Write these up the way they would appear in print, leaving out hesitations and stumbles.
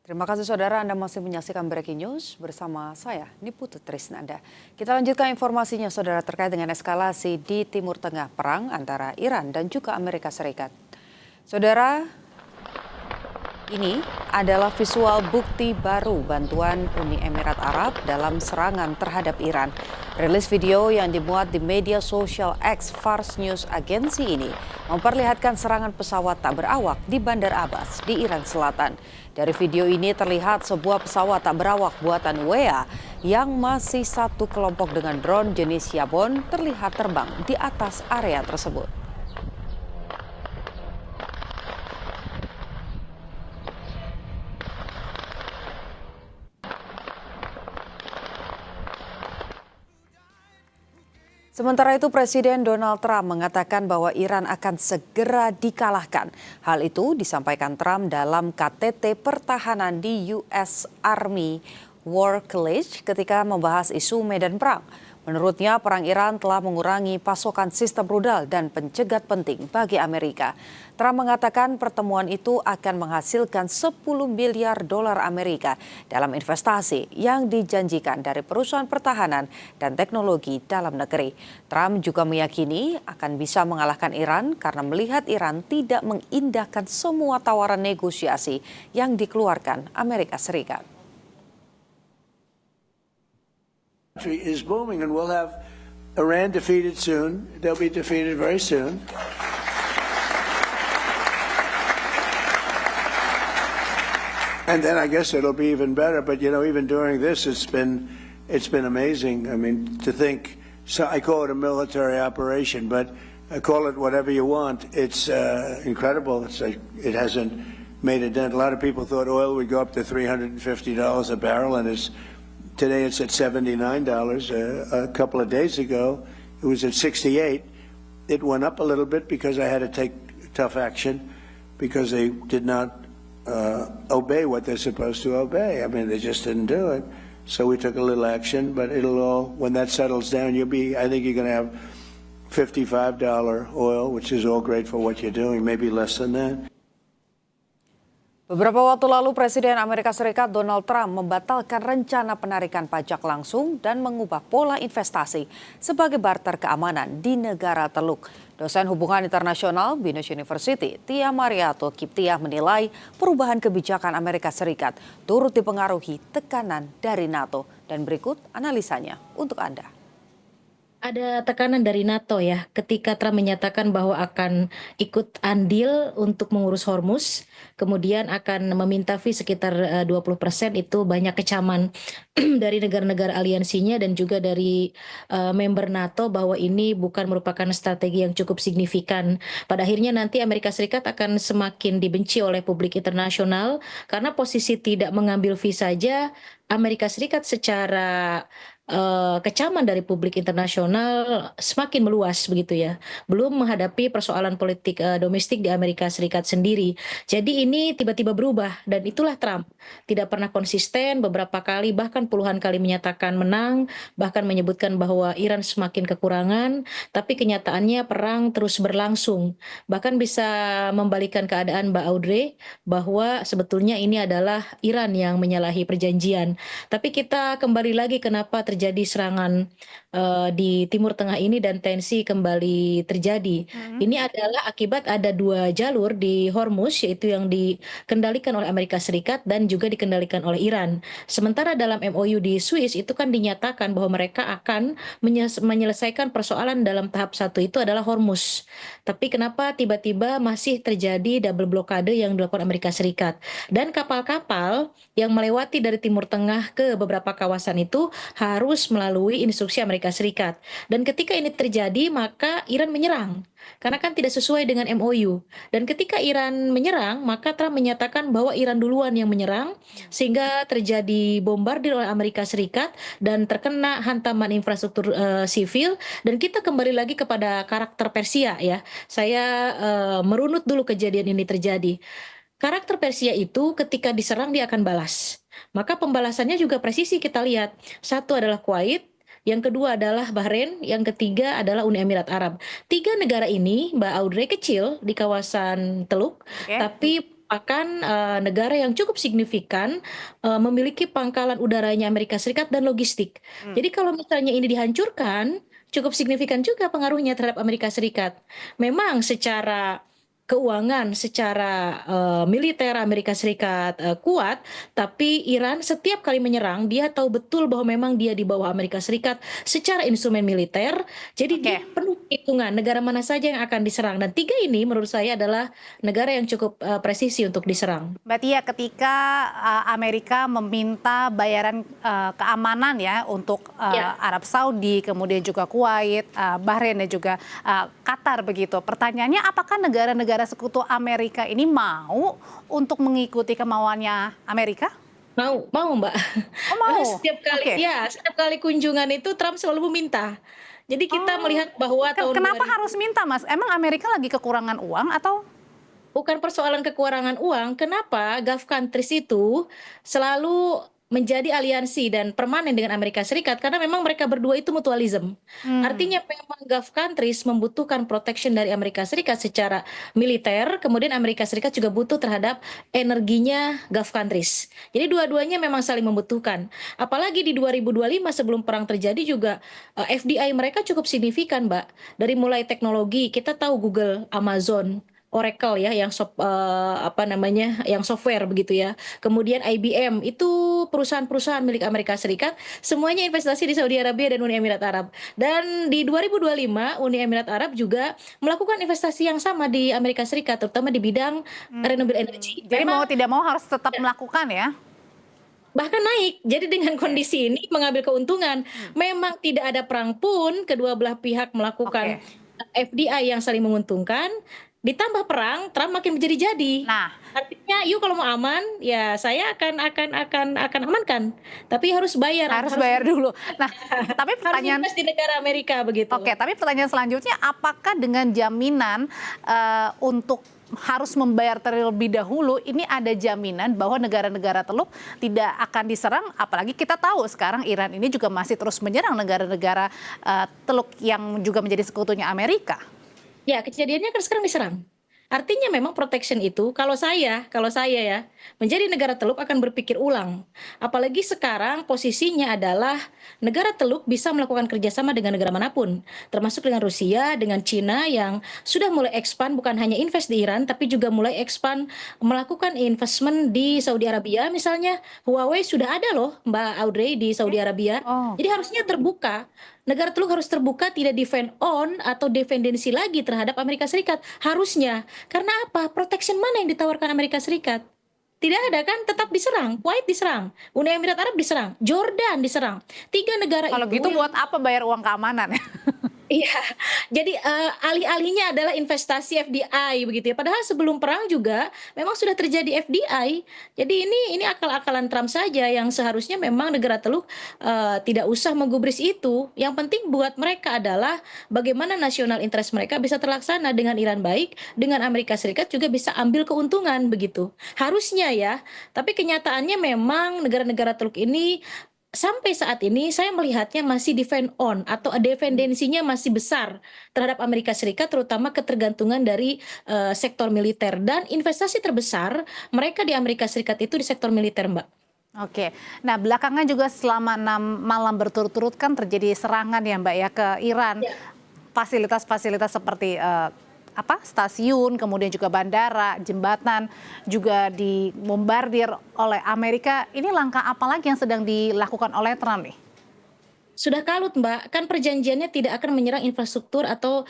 Terima kasih saudara, Anda masih menyaksikan Breaking News bersama saya, Niputu Trisnanda. Kita lanjutkan informasinya saudara terkait dengan eskalasi di Timur Tengah perang antara Iran dan juga Amerika Serikat. Saudara, ini adalah visual bukti baru bantuan Uni Emirat Arab dalam serangan terhadap Iran. Rilis video yang dimuat di media sosial X Fars News Agency ini memperlihatkan serangan pesawat tak berawak di Bandar Abbas di Iran Selatan. Dari video ini terlihat sebuah pesawat tak berawak buatan WA yang masih satu kelompok dengan drone jenis Yabon terlihat terbang di atas area tersebut. Sementara itu Presiden Donald Trump mengatakan bahwa Iran akan segera dikalahkan. Hal itu disampaikan Trump dalam KTT pertahanan di US Army War College ketika membahas isu medan perang. Menurutnya perang Iran telah mengurangi pasokan sistem rudal dan pencegat penting bagi Amerika. Trump mengatakan pertemuan itu akan menghasilkan 10 miliar dolar Amerika dalam investasi yang dijanjikan dari perusahaan pertahanan dan teknologi dalam negeri. Trump juga meyakini akan bisa mengalahkan Iran karena melihat Iran tidak mengindahkan semua tawaran negosiasi yang dikeluarkan Amerika Serikat. Is booming, and we'll have Iran defeated soon. They'll be defeated very soon. And then I guess it'll be even better. But you know, even during this, it's been amazing. I mean, to think. So I call it a military operation, but I call it whatever you want. It's incredible. It's like it hasn't made a dent. A lot of people thought oil would go up to $350 a barrel, and today it's at $79. A couple of days ago, it was at 68. It went up a little bit because I had to take tough action because they did not obey what they're supposed to obey. I mean, they just didn't do it. So we took a little action, but it'll all, when that settles down, I think you're going to have $55 oil, which is all great for what you're doing, maybe less than that. Beberapa waktu lalu Presiden Amerika Serikat Donald Trump membatalkan rencana penarikan pajak langsung dan mengubah pola investasi sebagai barter keamanan di negara Teluk. Dosen hubungan internasional Binus University, Tia Mariatul Kiptiah menilai perubahan kebijakan Amerika Serikat turut dipengaruhi tekanan dari NATO. Dan berikut analisanya untuk Anda. Ada tekanan dari NATO ya, ketika Trump menyatakan bahwa akan ikut andil untuk mengurus Hormuz, kemudian akan meminta fee sekitar 20%, itu banyak kecaman dari negara-negara aliansinya dan juga dari member NATO bahwa ini bukan merupakan strategi yang cukup signifikan. Pada akhirnya nanti Amerika Serikat akan semakin dibenci oleh publik internasional karena posisi tidak mengambil fee saja, Amerika Serikat secara kecaman dari publik internasional semakin meluas begitu ya. Belum menghadapi persoalan politik domestik di Amerika Serikat sendiri. Jadi ini tiba-tiba berubah dan itulah Trump. Tidak pernah konsisten, beberapa kali bahkan puluhan kali menyatakan menang, bahkan menyebutkan bahwa Iran semakin kekurangan, tapi kenyataannya perang terus berlangsung. Bahkan bisa membalikan keadaan Mbak Audrey bahwa sebetulnya ini adalah Iran yang menyalahi perjanjian. Tapi kita kembali lagi kenapa terjadi serangan di Timur Tengah ini dan tensi kembali terjadi. Ini adalah akibat ada dua jalur di Hormuz, yaitu yang dikendalikan oleh Amerika Serikat dan juga dikendalikan oleh Iran. Sementara dalam MOU di Swiss itu kan dinyatakan bahwa mereka akan menyelesaikan persoalan dalam tahap satu itu adalah Hormuz. Tapi kenapa tiba-tiba masih terjadi double blokade yang dilakukan Amerika Serikat? Dan kapal-kapal yang melewati dari Timur Tengah ke beberapa kawasan itu harus melalui instruksi Amerika Serikat. Dan ketika ini terjadi, maka Iran menyerang. Karena kan tidak sesuai dengan MOU. Dan ketika Iran menyerang, maka Trump menyatakan bahwa Iran duluan yang menyerang, sehingga terjadi bombardir oleh Amerika Serikat dan terkena hantaman infrastruktur sivil. Dan kita kembali lagi kepada karakter Persia ya. Saya merunut dulu kejadian ini terjadi. Karakter Persia itu ketika diserang dia akan balas. Maka pembalasannya juga presisi kita lihat. Satu adalah Kuwait, yang kedua adalah Bahrain, yang ketiga adalah Uni Emirat Arab. Tiga negara ini, Mbak Audrey, kecil di kawasan Teluk, tapi merupakan negara yang cukup signifikan memiliki pangkalan udaranya Amerika Serikat dan logistik. Jadi kalau misalnya ini dihancurkan, cukup signifikan juga pengaruhnya terhadap Amerika Serikat. Memang secara keuangan, secara militer Amerika Serikat kuat, tapi Iran setiap kali menyerang, dia tahu betul bahwa memang dia di bawah Amerika Serikat secara instrumen militer. Jadi dia Oke. penuh hitungan negara mana saja yang akan diserang. Dan tiga ini menurut saya adalah negara yang cukup presisi untuk diserang. Mbak Tia, ketika Amerika meminta bayaran keamanan ya untuk Ya. Arab Saudi, kemudian juga Kuwait, Bahrain dan juga Qatar begitu. Pertanyaannya, apakah negara-negara sekutu Amerika ini mau untuk mengikuti kemauannya Amerika? Mau Mbak. Oh mau? Setiap kali Oke. ya, setiap kali kunjungan itu Trump selalu meminta. Jadi kita melihat bahwa tahun Kenapa 2000 harus minta, Mas? Emang Amerika lagi kekurangan uang atau? bukan persoalan kekurangan uang, kenapa Gulf countries itu selalu menjadi aliansi dan permanen dengan Amerika Serikat karena memang mereka berdua itu mutualism. Artinya memang Gulf countries membutuhkan protection dari Amerika Serikat secara militer, kemudian Amerika Serikat juga butuh terhadap energinya Gulf countries. Jadi dua-duanya memang saling membutuhkan. Apalagi di 2025 sebelum perang terjadi juga FDI mereka cukup signifikan, Mbak. Dari mulai teknologi, kita tahu Google, Amazon, Oracle ya yang apa namanya yang software begitu ya. Kemudian IBM itu perusahaan-perusahaan milik Amerika Serikat, semuanya investasi di Saudi Arabia dan Uni Emirat Arab. Dan di 2025 Uni Emirat Arab juga melakukan investasi yang sama di Amerika Serikat terutama di bidang renewable energy. Jadi Memang mau tidak mau harus tetap melakukan ya? bahkan naik. Jadi dengan kondisi ini mengambil keuntungan. Memang tidak ada perang pun kedua belah pihak melakukan Oke. FDI yang saling menguntungkan. Ditambah perang, Trump makin menjadi-jadi. Nah, Artinya, yuk kalau mau aman, ya saya akan amankan. Tapi harus bayar, harus bayar dulu. Nah, tapi harus pertanyaan invest di negara Amerika begitu. Oke, tapi pertanyaan selanjutnya, apakah dengan jaminan untuk harus membayar terlebih dahulu, ini ada jaminan bahwa negara-negara Teluk tidak akan diserang, apalagi kita tahu sekarang Iran ini juga masih terus menyerang negara-negara Teluk yang juga menjadi sekutunya Amerika. Ya, kejadiannya kan sekarang diserang. Artinya memang protection itu kalau saya ya menjadi negara Teluk akan berpikir ulang. Apalagi sekarang posisinya adalah negara Teluk bisa melakukan kerjasama dengan negara manapun, termasuk dengan Rusia, dengan Cina yang sudah mulai expand bukan hanya invest di Iran tapi juga mulai expand melakukan investment di Saudi Arabia misalnya. Huawei sudah ada loh Mbak Audrey di Saudi Arabia. Oh. Jadi harusnya terbuka. Negara Teluk harus terbuka, tidak defend on atau dependensi lagi terhadap Amerika Serikat. Harusnya. Karena apa? Protection mana yang ditawarkan Amerika Serikat? Tidak ada kan? Tetap diserang. Kuwait diserang. Uni Emirat Arab diserang. Jordan diserang. Tiga negara Kalau itu gitu buat apa bayar uang keamanan? iya, jadi alih-alihnya adalah investasi FDI begitu ya. Padahal sebelum perang juga memang sudah terjadi FDI. Jadi ini akal-akalan Trump saja yang seharusnya memang negara Teluk tidak usah menggubris itu. Yang penting buat mereka adalah bagaimana national interest mereka bisa terlaksana dengan Iran baik, dengan Amerika Serikat juga bisa ambil keuntungan begitu. Harusnya ya. Tapi kenyataannya memang negara-negara Teluk ini sampai saat ini saya melihatnya masih defend on atau dependensinya masih besar terhadap Amerika Serikat terutama ketergantungan dari sektor militer dan investasi terbesar mereka di Amerika Serikat itu di sektor militer, Mbak. Oke, nah belakangan juga selama 6 malam berturut-turut kan terjadi serangan ya Mbak ya ke Iran. Ya. Fasilitas-fasilitas seperti stasiun, kemudian juga bandara, jembatan juga dibombardir oleh Amerika. Ini langkah apa lagi yang sedang dilakukan oleh Trump nih? Sudah kalut, Mbak. Kan perjanjiannya tidak akan menyerang infrastruktur atau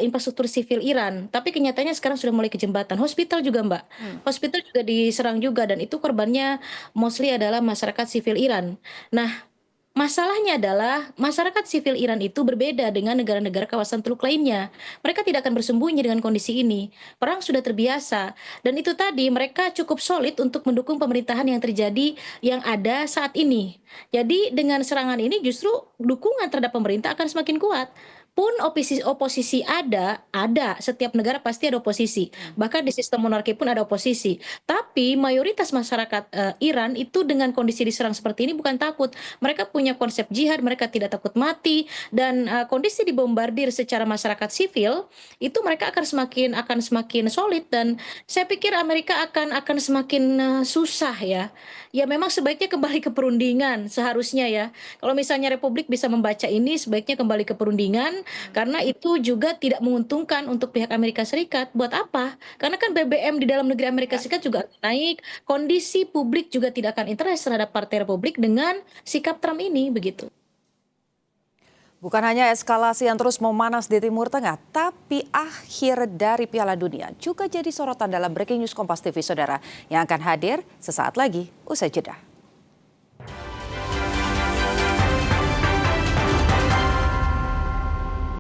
infrastruktur sivil Iran. Tapi kenyataannya sekarang sudah mulai ke jembatan. Hospital juga, Mbak. Hospital juga diserang juga dan itu korbannya mostly adalah masyarakat sivil Iran. Nah, masalahnya adalah masyarakat sivil Iran itu berbeda dengan negara-negara kawasan Teluk lainnya. Mereka tidak akan bersembunyi dengan kondisi ini. Perang sudah terbiasa. Dan itu tadi mereka cukup solid untuk mendukung pemerintahan yang terjadi yang ada saat ini. Jadi dengan serangan ini justru dukungan terhadap pemerintah akan semakin kuat. pun oposisi ada, setiap negara pasti ada oposisi. Bahkan di sistem monarki pun ada oposisi. Tapi mayoritas masyarakat Iran itu dengan kondisi diserang seperti ini bukan takut. Mereka punya konsep jihad, mereka tidak takut mati, dan kondisi dibombardir secara masyarakat sivil itu mereka akan semakin solid, dan saya pikir Amerika akan semakin susah ya. Ya memang sebaiknya kembali ke perundingan seharusnya ya. Kalau misalnya Republik bisa membaca ini, sebaiknya kembali ke perundingan, karena itu juga tidak menguntungkan untuk pihak Amerika Serikat. Buat apa? Karena kan BBM di dalam negeri Amerika Serikat juga akan naik, kondisi publik juga tidak akan interest terhadap Partai Republik dengan sikap Trump ini, begitu. Bukan hanya eskalasi yang terus memanas di Timur Tengah, tapi akhir dari Piala Dunia juga jadi sorotan dalam Breaking News Kompas TV, saudara, yang akan hadir sesaat lagi usai jeda.